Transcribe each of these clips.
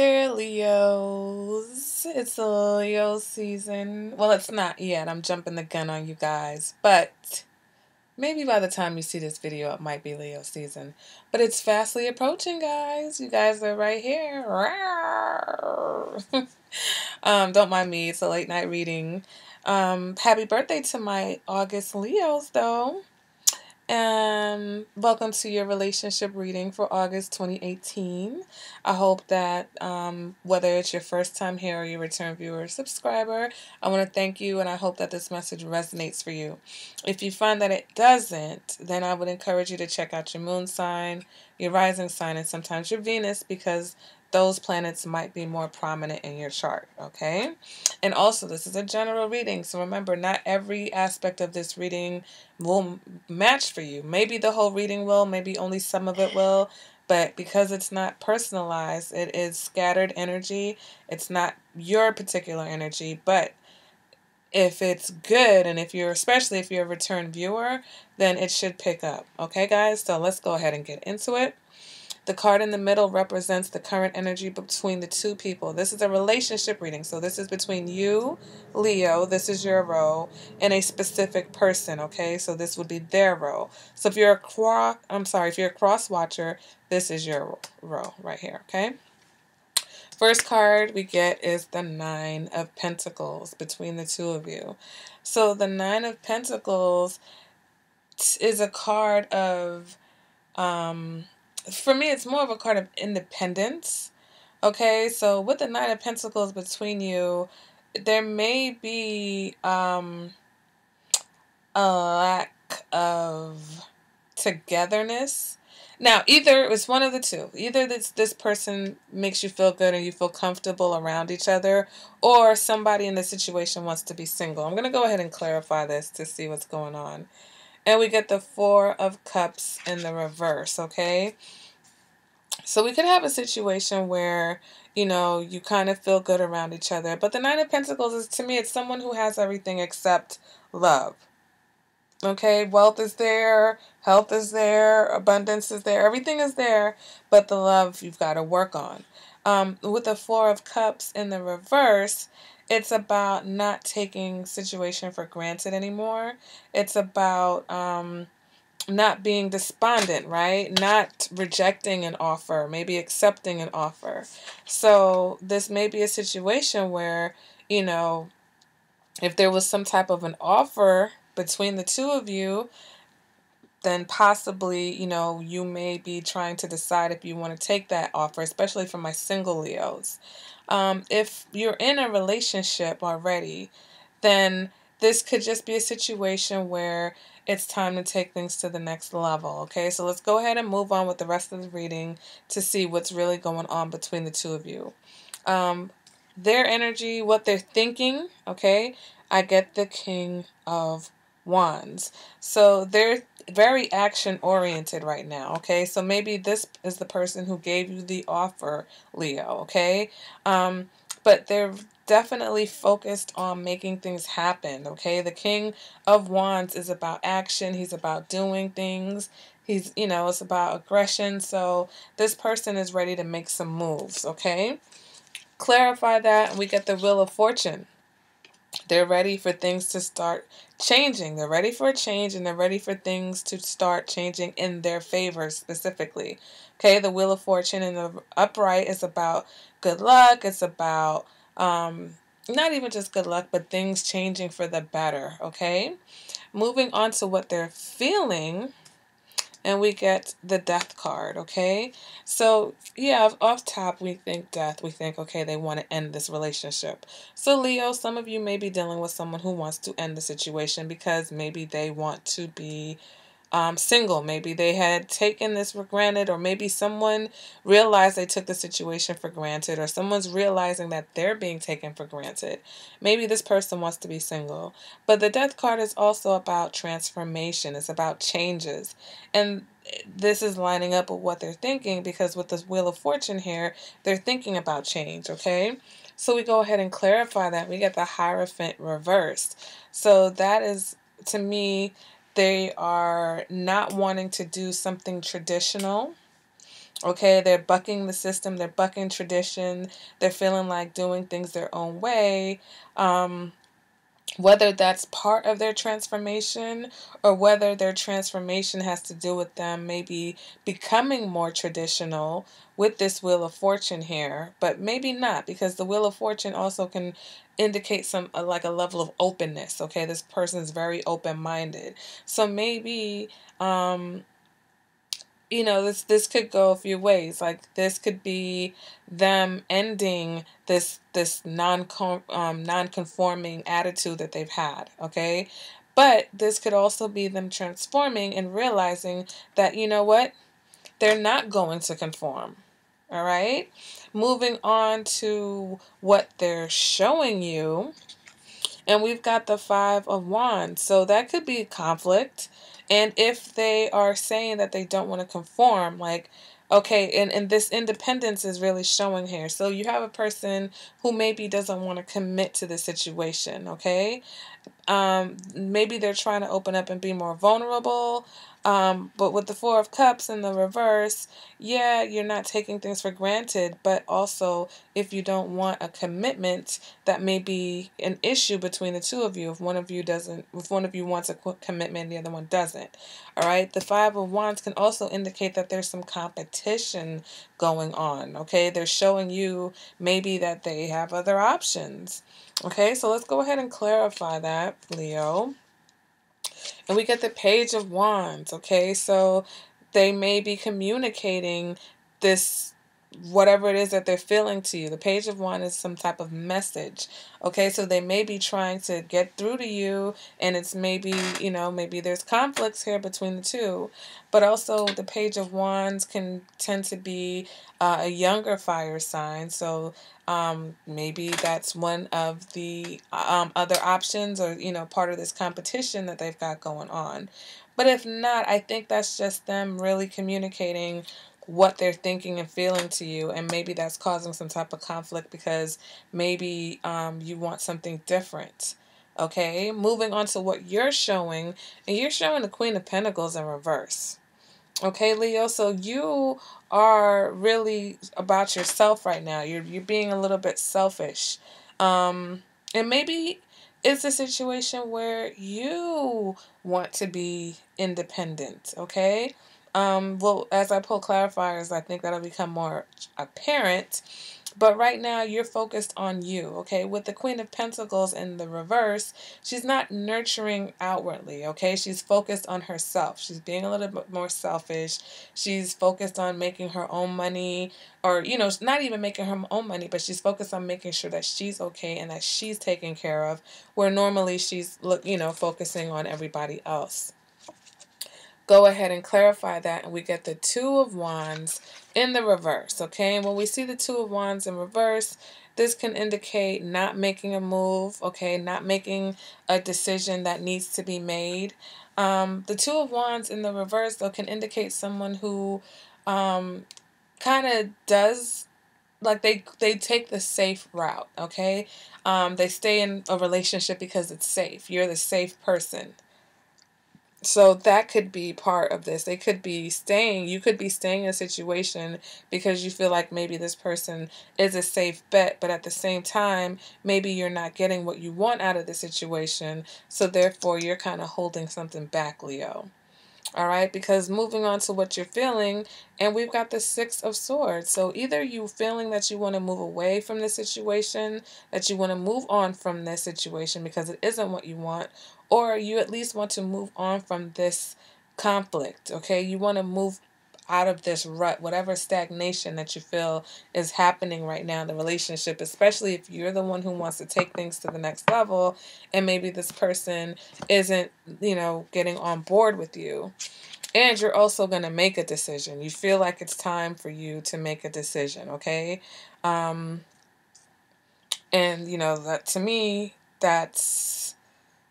there, Leos. It's Leo season. Well, it's not yet. I'm jumping the gun on you guys. But maybe by the time you see this video, it might be Leo season. But it's fastly approaching, guys. You guys are right here. Don't mind me. It's a late night reading. Happy birthday to my August Leos, though. And welcome to your relationship reading for August 2018. I hope that whether it's your first time here or your return viewer or subscriber, I want to thank you, and I hope that this message resonates for you. If you find that it doesn't, then I would encourage you to check out your moon sign, your rising sign, and sometimes your Venus, because those planets might be more prominent in your chart, okay? And also, this is a general reading, so remember, not every aspect of this reading will match for you. Maybe the whole reading will, maybe only some of it will, but because it's not personalized, it is scattered energy. It's not your particular energy, but if it's good, and especially if you're a return viewer, then it should pick up. Okay, guys? So let's go ahead and get into it. The card in the middle represents the current energy between the two people. This is a relationship reading. So this is between you, Leo, this is your row, and a specific person, okay? So this would be their row. So if you're a cross watcher, this is your row right here, okay? First card we get is the Nine of Pentacles between the two of you. So the Nine of Pentacles is a card of for me, it's more of a card of independence. Okay, so with the Nine of Pentacles between you, there may be a lack of togetherness. Now, either it's one of the two. Either this person makes you feel good and you feel comfortable around each other, or somebody in the situation wants to be single. I'm going to go ahead and clarify this to see what's going on. And we get the Four of Cups in the reverse, okay? So we could have a situation where, you kind of feel good around each other. But the Nine of Pentacles is, to me, it's someone who has everything except love. Okay, wealth is there, health is there, abundance is there, everything is there, but the love you've got to work on. With the Four of Cups in the reverse, it's about not taking situation for granted anymore. It's about not being despondent, right? Not rejecting an offer, maybe accepting an offer. So this may be a situation where, if there was some type of an offer between the two of you, then possibly, you may be trying to decide if you want to take that offer, especially for my single Leos. If you're in a relationship already, then this could just be a situation where it's time to take things to the next level, okay? So let's go ahead and move on with the rest of the reading to see what's really going on between the two of you. Their energy, what they're thinking, okay? I get the King of Wands. So they're very action-oriented right now, okay? So maybe this is the person who gave you the offer, Leo, okay? But they're definitely focused on making things happen, okay? The King of Wands is about action. He's about doing things. It's about aggression. So this person is ready to make some moves, okay? Clarify that, and we get the Wheel of Fortune. They're ready for things to start changing. They're ready for a change, and they're ready for things to start changing in their favor specifically. Okay, the Wheel of Fortune in the upright is about good luck. It's about not even just good luck, but things changing for the better. Okay, moving on to what they're feeling. And we get the Death card, okay? So, yeah, off top, we think death. We think, okay, they want to end this relationship. So, Leo, some of you may be dealing with someone who wants to end the situation because maybe they want to be single. Maybe they had taken this for granted, or maybe someone realized they took the situation for granted, or someone's realizing that they're being taken for granted. Maybe this person wants to be single. But the Death card is also about transformation. It's about changes. And this is lining up with what they're thinking, because with this Wheel of Fortune here, they're thinking about change, okay? So we go ahead and clarify that. We get the Hierophant reversed. So that is, to me, they are not wanting to do something traditional. Okay, they're bucking the system, they're bucking tradition, they're feeling like doing things their own way. Um, whether that's part of their transformation or whether their transformation has to do with them maybe becoming more traditional with this Wheel of Fortune here, but maybe not, because the Wheel of Fortune also can indicate some like a level of openness. Okay, this person is very open-minded, so maybe this could go a few ways. Like this could be them ending this non-conforming attitude that they've had, okay? But this could also be them transforming and realizing that, you know what? They're not going to conform. All right? Moving on to what they're showing you, and we've got the Five of Wands. So that could be conflict. And if they are saying that they don't want to conform, like, okay, and this independence is really showing here. So you have a person who maybe doesn't want to commit to the situation, okay? Maybe they're trying to open up and be more vulnerable. But with the Four of Cups in the reverse, yeah, you're not taking things for granted, but also if you don't want a commitment, that may be an issue between the two of you. If one of you wants a commitment, the other one doesn't. All right. The Five of Wands can also indicate that there's some competition going on. Okay. They're showing you maybe that they have other options. Okay, so let's go ahead and clarify that, Leo. And we get the Page of Wands. Okay, so they may be communicating this, whatever it is that they're feeling to you. The Page of Wands is some type of message. Okay, so they may be trying to get through to you, and it's maybe, maybe there's conflicts here between the two. But also, the Page of Wands can tend to be a younger fire sign. So maybe that's one of the other options, or, part of this competition that they've got going on. But if not, I think that's just them really communicating what they're thinking and feeling to you, and maybe that's causing some type of conflict because maybe you want something different. Okay, moving on to what you're showing, and you're showing the Queen of Pentacles in reverse. Okay, Leo, so you are really about yourself right now. You're being a little bit selfish. And maybe it's a situation where you want to be independent, okay? Well, as I pull clarifiers, I think that'll become more apparent. But right now, you're focused on you, okay? With the Queen of Pentacles in the reverse, she's not nurturing outwardly, okay? She's focused on herself. She's being a little bit more selfish. She's focused on making her own money, or, not even making her own money, but she's focused on making sure that she's okay and that she's taken care of, where normally she's, focusing on everybody else. Go ahead and clarify that, and we get the Two of Wands in the reverse, okay? And when we see the Two of Wands in reverse, this can indicate not making a move, okay? Not making a decision that needs to be made. The Two of Wands in the reverse, though, can indicate someone who kind of does, like, they take the safe route, okay? They stay in a relationship because it's safe. You're the safe person. So that could be part of this. You could be staying in a situation because you feel like maybe this person is a safe bet, but at the same time, maybe you're not getting what you want out of the situation. So therefore, you're kind of holding something back, Leo. All right, because moving on to what you're feeling, and we've got the Six of Swords. So either you feeling that you want to move away from the situation, that you want to move on from this situation because it isn't what you want, or you at least want to move on from this conflict, okay? You want to move out of this rut, whatever stagnation that you feel is happening right now in the relationship, especially if you're the one who wants to take things to the next level, and maybe this person isn't, getting on board with you. And you're also going to make a decision. You feel like it's time for you to make a decision, okay? And that, to me,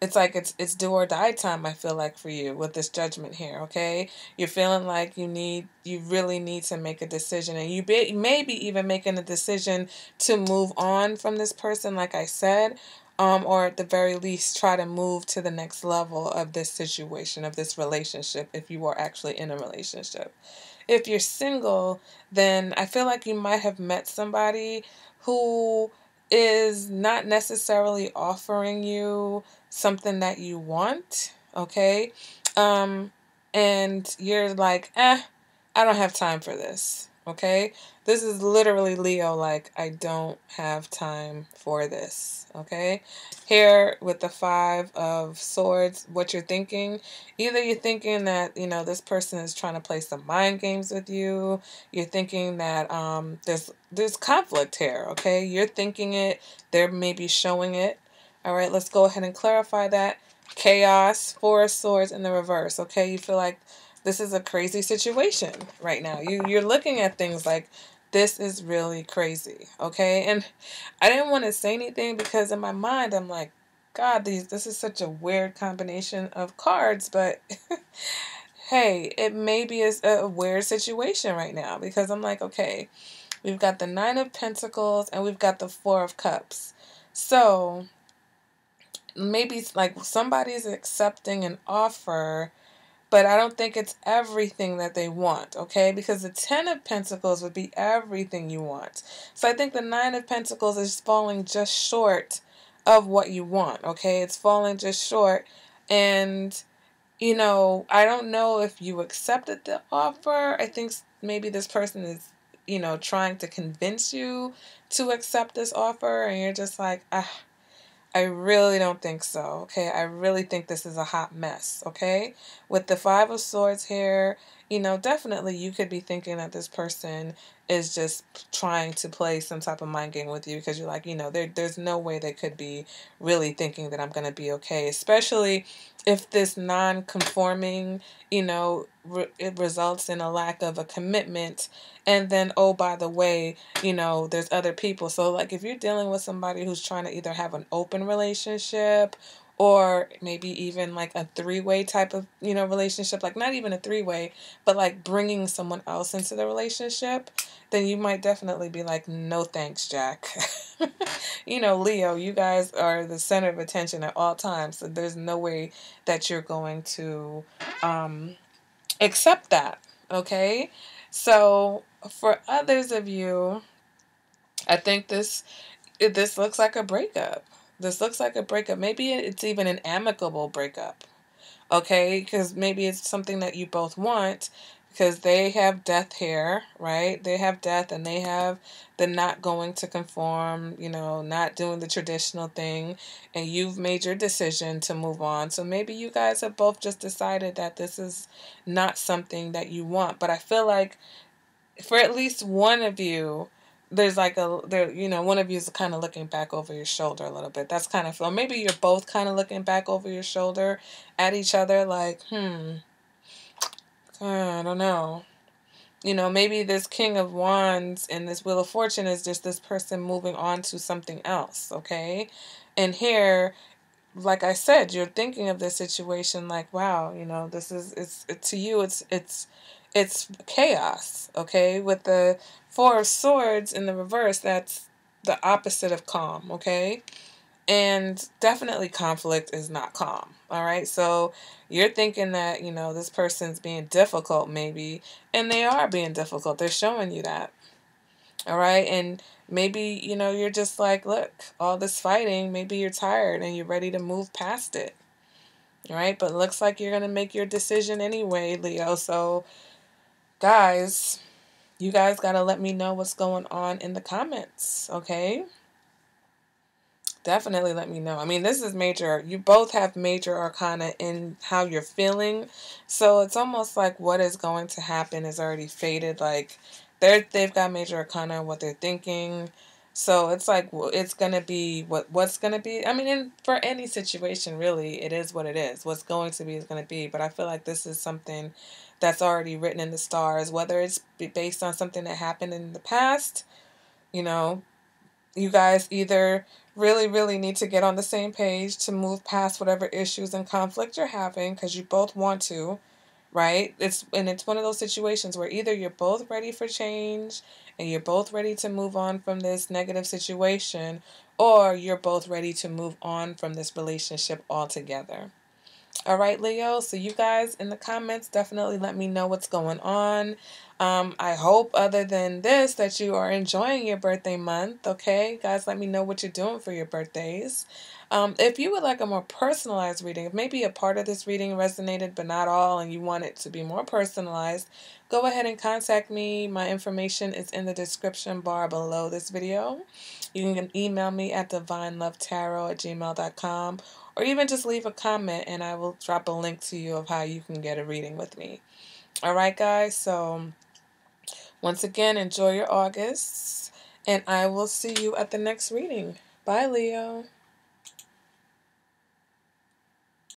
it's like it's do or die time, I feel like, for you with this Judgment here, okay? You're feeling like you really need to make a decision, and you maybe even making a decision to move on from this person, like I said, or at the very least try to move to the next level of this situation, of this relationship, if you are actually in a relationship. if you're single, then I feel like you might have met somebody who is not necessarily offering you something that you want, okay? Um, and you're like, I don't have time for this, okay? This is literally Leo, like, I don't have time for this, okay? Here with the Five of Swords, what you're thinking, either you're thinking that, this person is trying to play some mind games with you. You're thinking that there's conflict here, okay? You're thinking it, they're maybe showing it. All right, let's go ahead and clarify that. Chaos, Four of Swords in the reverse, okay? You feel like this is a crazy situation right now. You're looking at things like, this is really crazy, okay? And I didn't want to say anything because in my mind I'm like, God, this is such a weird combination of cards, but hey, it may be a weird situation right now because I'm like, okay, we've got the Nine of Pentacles and we've got the Four of Cups. So maybe it's like somebody's accepting an offer, but I don't think it's everything that they want, okay? Because the Ten of Pentacles would be everything you want. So I think the Nine of Pentacles is falling just short of what you want, okay? It's falling just short. And, I don't know if you accepted the offer. I think maybe this person is, trying to convince you to accept this offer. And you're just like, I really don't think so, okay? I really think this is a hot mess, okay? With the Five of Swords here, definitely you could be thinking that this person is just trying to play some type of mind game with you because you're like, there's no way they could be really thinking that I'm going to be okay, especially if this non-conforming, it results in a lack of a commitment. And then, oh, by the way, there's other people. So like if you're dealing with somebody who's trying to either have an open relationship or maybe even like a three-way type of, relationship, like not even a three-way, but like bringing someone else into the relationship, then you might definitely be like, no thanks, Jack. Leo, you guys are the center of attention at all times. So there's no way that you're going to accept that. Okay. So for others of you, I think this looks like a breakup. This looks like a breakup. Maybe it's even an amicable breakup. Okay, because maybe it's something that you both want because they have death here, right? They have death and they have the not going to conform, not doing the traditional thing, and you've made your decision to move on. So maybe you guys have both just decided that this is not something that you want. But I feel like for at least one of you, there's like one of you is kind of looking back over your shoulder a little bit. That's kind of, or maybe you're both kind of looking back over your shoulder at each other like, I don't know. Maybe this King of Wands and this Wheel of Fortune is just this person moving on to something else, okay? And here, like I said, you're thinking of this situation like, wow, this is to you, it's chaos, okay? With the Four of Swords in the reverse, that's the opposite of calm, okay? And definitely conflict is not calm, all right? So you're thinking that, this person's being difficult maybe, and they are being difficult. They're showing you that, all right? And maybe, you're just like, look, all this fighting, maybe you're tired and you're ready to move past it, all right? But it looks like you're going to make your decision anyway, Leo. So guys, you guys got to let me know what's going on in the comments, okay? Definitely let me know. I mean, this is major. You both have major arcana in how you're feeling. So it's almost like what is going to happen is already fated. Like they've got major arcana in what they're thinking. So it's like it's going to be what's going to be. I mean, for any situation, really, it is what it is. What's going to be is going to be. But I feel like this is something that's already written in the stars, whether it's based on something that happened in the past, you guys either really, really need to get on the same page to move past whatever issues and conflict you're having because you both want to, right? It's one of those situations where either you're both ready for change and you're both ready to move on from this negative situation, or you're both ready to move on from this relationship altogether. All right, Leo. So you guys in the comments definitely let me know what's going on. I hope other than this that you are enjoying your birthday month. Okay, guys, let me know what you're doing for your birthdays. If you would like a more personalized reading, if maybe a part of this reading resonated but not all and you want it to be more personalized, go ahead and contact me. My information is in the description bar below this video. You can email me at divinelovetarot@gmail.com, or even just leave a comment and I will drop a link to you of how you can get a reading with me. All right, guys. So once again, enjoy your August, and I will see you at the next reading. Bye, Leo.